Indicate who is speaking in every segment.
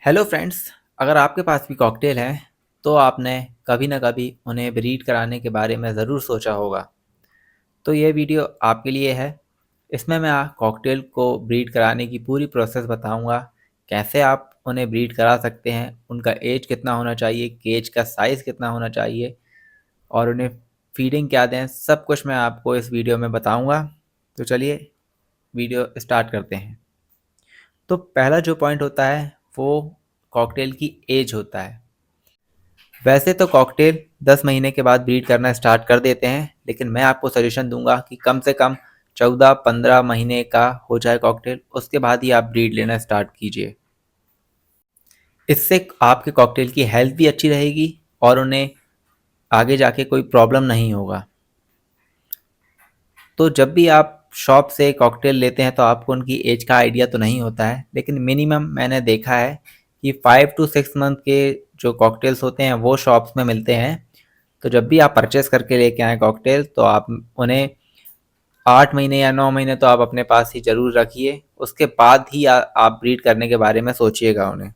Speaker 1: Hello friends. अगर आपके पास भी कॉकटेल है तो आपने कभी ना कभी उन्हें ब्रीड कराने के बारे में ज़रूर सोचा होगा। तो ये वीडियो आपके लिए है। इसमें मैं कॉकटेल को ब्रीड कराने की पूरी प्रोसेस बताऊंगा। कैसे आप उन्हें ब्रीड करा सकते हैं, उनका एज कितना होना चाहिए, केज का साइज़ कितना होना चाहिए और उन्हें फीडिंग क्या दें, सब कुछ मैं आपको इस वीडियो में बताऊंगा। तो चलिए वीडियो स्टार्ट करते हैं। तो पहला जो पॉइंट होता है वो कॉकटेल की एज होता है। वैसे तो कॉकटेल 10 महीने के बाद ब्रीड करना स्टार्ट कर देते हैं, लेकिन मैं आपको सजेशन दूंगा कि कम से कम 14-15 महीने का हो जाए कॉकटेल, उसके बाद ही आप ब्रीड लेना स्टार्ट कीजिए। इससे आपके कॉकटेल की हेल्थ भी अच्छी रहेगी और उन्हें आगे जाके कोई प्रॉब्लम नहीं होगा। तो जब भी आप शॉप से कॉकटेल लेते हैं तो आपको उनकी एज का आइडिया तो नहीं होता है, लेकिन मिनिमम मैंने देखा है कि 5 to 6 मंथ के जो कॉकटेल्स होते हैं वो शॉप्स में मिलते हैं। तो जब भी आप परचेस करके लेके आएँ कॉकटेल तो आप उन्हें 8 महीने या 9 महीने तो आप अपने पास ही ज़रूर रखिए। उसके बाद ही आप ब्रीड करने के बारे में सोचिएगा उन्हें।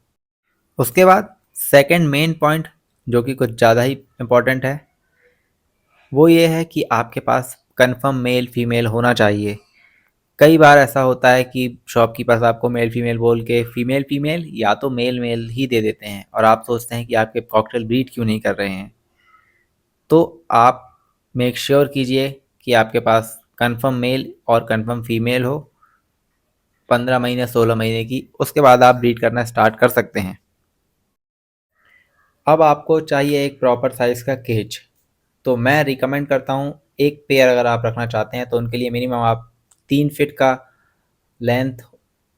Speaker 1: उसके बाद सेकंड मेन पॉइंट जो कि कुछ ज़्यादा ही इम्पोर्टेंट है वो ये है कि आपके पास कंफर्म मेल फीमेल होना चाहिए। कई बार ऐसा होता है कि शॉपकीपर्स आपको मेल फीमेल बोल के फीमेल फीमेल या तो मेल मेल ही दे देते हैं और आप सोचते हैं कि आपके कॉकटेल ब्रीड क्यों नहीं कर रहे हैं। तो आप मेक श्योर कीजिए कि आपके पास कंफर्म मेल और कंफर्म फीमेल हो 15 महीने 16 महीने की, उसके बाद आप ब्रीड करना स्टार्ट कर सकते हैं। अब आपको चाहिए एक प्रॉपर साइज़ का केज। तो मैं रिकमेंड करता हूँ एक पेयर अगर आप रखना चाहते हैं तो उनके लिए मिनिमम आप 3 फीट का लेंथ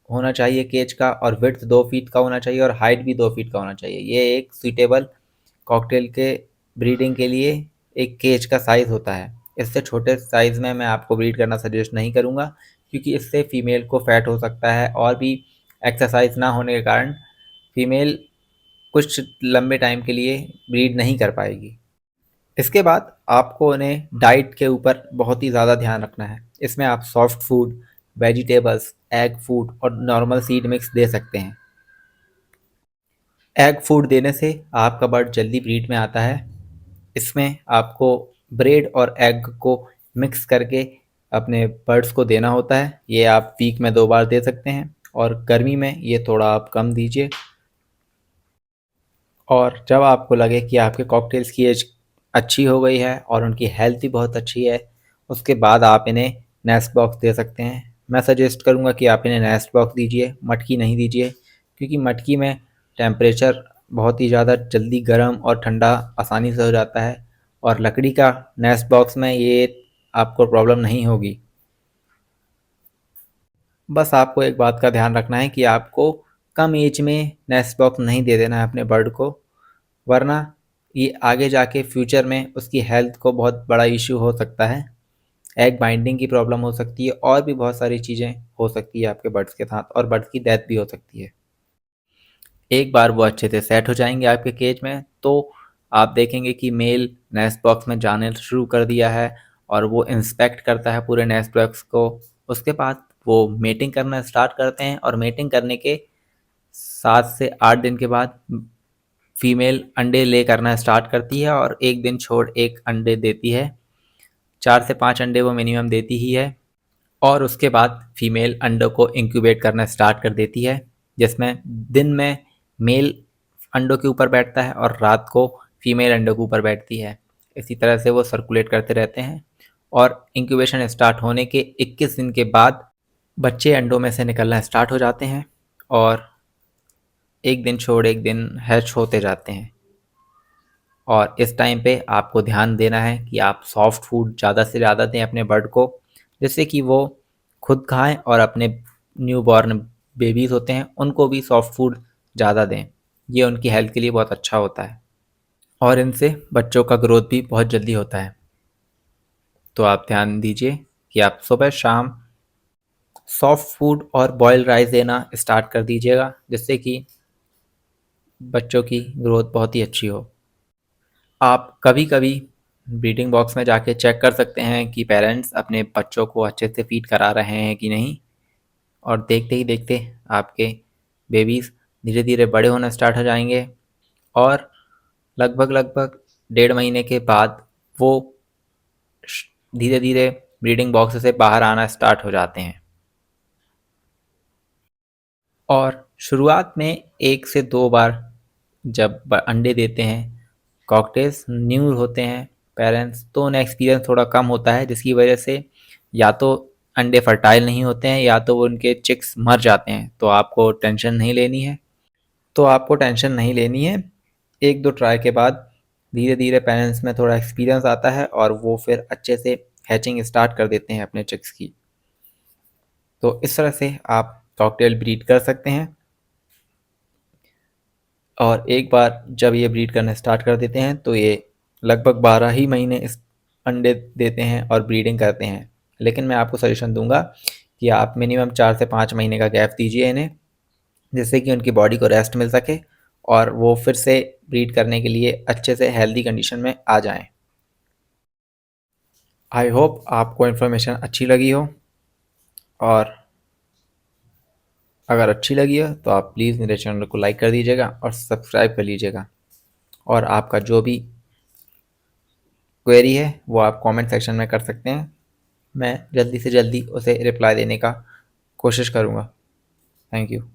Speaker 1: होना चाहिए केज का, और विड्थ 2 फीट का होना चाहिए और हाइट भी 2 फीट का होना चाहिए। ये एक सुइटेबल कॉकटेल के ब्रीडिंग के लिए एक केज का साइज़ होता है। इससे छोटे साइज़ में मैं आपको ब्रीड करना सजेस्ट नहीं करूँगा, क्योंकि इससे फीमेल को फैट हो सकता है और भी एक्सरसाइज ना होने के कारण फीमेल कुछ लंबे टाइम के लिए ब्रीड नहीं कर पाएगी। इसके बाद आपको उन्हें डाइट के ऊपर बहुत ही ज़्यादा ध्यान रखना है। इसमें आप soft food, vegetables, egg food और नॉर्मल सीड मिक्स दे सकते हैं। एग फूड देने से आपका बर्ड जल्दी ब्रीड में आता है। इसमें आपको ब्रेड और एग को मिक्स करके अपने बर्ड्स को देना होता है। ये आप वीक में 2 बार दे सकते हैं और गर्मी में ये थोड़ा आप कम दीजिए। और जब आपको लगे कि आपके कॉकटेल्स की एज अच्छी हो गई है और उनकी हेल्थ भी बहुत अच्छी है, उसके बाद आप इन्हें नेस्ट बॉक्स दे सकते हैं। मैं सजेस्ट करूँगा कि आप इन्हें नेस्ट बॉक्स दीजिए, मटकी नहीं दीजिए, क्योंकि मटकी में टेम्परेचर बहुत ही ज़्यादा जल्दी गर्म और ठंडा आसानी से हो जाता है, और लकड़ी का नेस्ट बॉक्स में ये आपको प्रॉब्लम नहीं होगी। बस आपको एक बात का ध्यान रखना है कि आपको कम एज में नेस्ट बॉक्स नहीं दे देना है अपने बर्ड को, वरना ये आगे जाके फ्यूचर में उसकी हेल्थ को बहुत बड़ा इश्यू हो सकता है। एग बाइंडिंग की प्रॉब्लम हो सकती है और भी बहुत सारी चीज़ें हो सकती है आपके बर्ड्स के साथ, और बर्ड्स की डेथ भी हो सकती है। एक बार वो अच्छे से सेट हो जाएंगे आपके केज में तो आप देखेंगे कि मेल नेस्ट बॉक्स में जाने शुरू कर दिया है और वो इंस्पेक्ट करता है पूरे नेस्ट बॉक्स को। उसके बाद वो मेटिंग करना स्टार्ट करते हैं और मेटिंग करने के 7 से 8 दिन के बाद फीमेल अंडे ले करना स्टार्ट करती है और एक दिन छोड़ एक अंडे देती है। 4 से 5 अंडे वो मिनिमम देती ही है, और उसके बाद फीमेल अंडों को इंक्यूबेट करना स्टार्ट कर देती है, जिसमें दिन में मेल अंडों के ऊपर बैठता है और रात को फीमेल अंडों के ऊपर बैठती है। इसी तरह से वो सर्कुलेट करते रहते हैं और इंक्यूबेशन स्टार्ट होने के 21 दिन के बाद बच्चे अंडों में से निकलना स्टार्ट हो जाते हैं और एक दिन छोड़ एक दिन हैच होते जाते हैं। और इस टाइम पे आपको ध्यान देना है कि आप सॉफ्ट फूड ज़्यादा से ज़्यादा दें अपने बर्ड को, जिससे कि वो खुद खाएं और अपने न्यू बॉर्न बेबीज़ होते हैं उनको भी सॉफ्ट फूड ज़्यादा दें। ये उनकी हेल्थ के लिए बहुत अच्छा होता है और इनसे बच्चों का ग्रोथ भी बहुत जल्दी होता है। तो आप ध्यान दीजिए कि आप सुबह शाम सॉफ्ट फूड और बॉयल राइस देना स्टार्ट कर दीजिएगा, जिससे कि बच्चों की ग्रोथ बहुत ही अच्छी हो। आप कभी कभी ब्रीडिंग बॉक्स में जाके चेक कर सकते हैं कि पेरेंट्स अपने बच्चों को अच्छे से फीड करा रहे हैं कि नहीं, और देखते ही देखते आपके बेबीज़ धीरे धीरे बड़े होना स्टार्ट हो जाएंगे और लगभग 1.5 महीने के बाद वो धीरे धीरे ब्रीडिंग बॉक्स से बाहर आना स्टार्ट हो जाते हैं। और शुरुआत में 1 से 2 बार जब अंडे देते हैं कॉकटेल्स, न्यू होते हैं पेरेंट्स, तो उन्हें एक्सपीरियंस थोड़ा कम होता है, जिसकी वजह से या तो अंडे फर्टाइल नहीं होते हैं या तो वो उनके चिक्स मर जाते हैं। तो आपको टेंशन नहीं लेनी है। एक दो ट्राई के बाद धीरे धीरे पेरेंट्स में थोड़ा एक्सपीरियंस आता है और वो फिर अच्छे से हैचिंग स्टार्ट कर देते हैं अपने चिक्स की। तो इस तरह से आप कॉकटेल ब्रीड कर सकते हैं। और एक बार जब ये ब्रीड करना स्टार्ट कर देते हैं तो ये लगभग 12 ही महीने इस अंडे देते हैं और ब्रीडिंग करते हैं। लेकिन मैं आपको सजेशन दूंगा कि आप मिनिमम 4 से 5 महीने का गैप दीजिए इन्हें, जिससे कि उनकी बॉडी को रेस्ट मिल सके और वो फिर से ब्रीड करने के लिए अच्छे से हेल्दी कंडीशन में आ जाएं। आई होप आपको इन्फॉर्मेशन अच्छी लगी हो, और अगर अच्छी लगी हो तो आप प्लीज़ मेरे चैनल को लाइक कर दीजिएगा और सब्सक्राइब कर लीजिएगा। और आपका जो भी क्वेरी है वो आप कमेंट सेक्शन में कर सकते हैं। मैं जल्दी से जल्दी उसे रिप्लाई देने का कोशिश करूँगा। Thank you.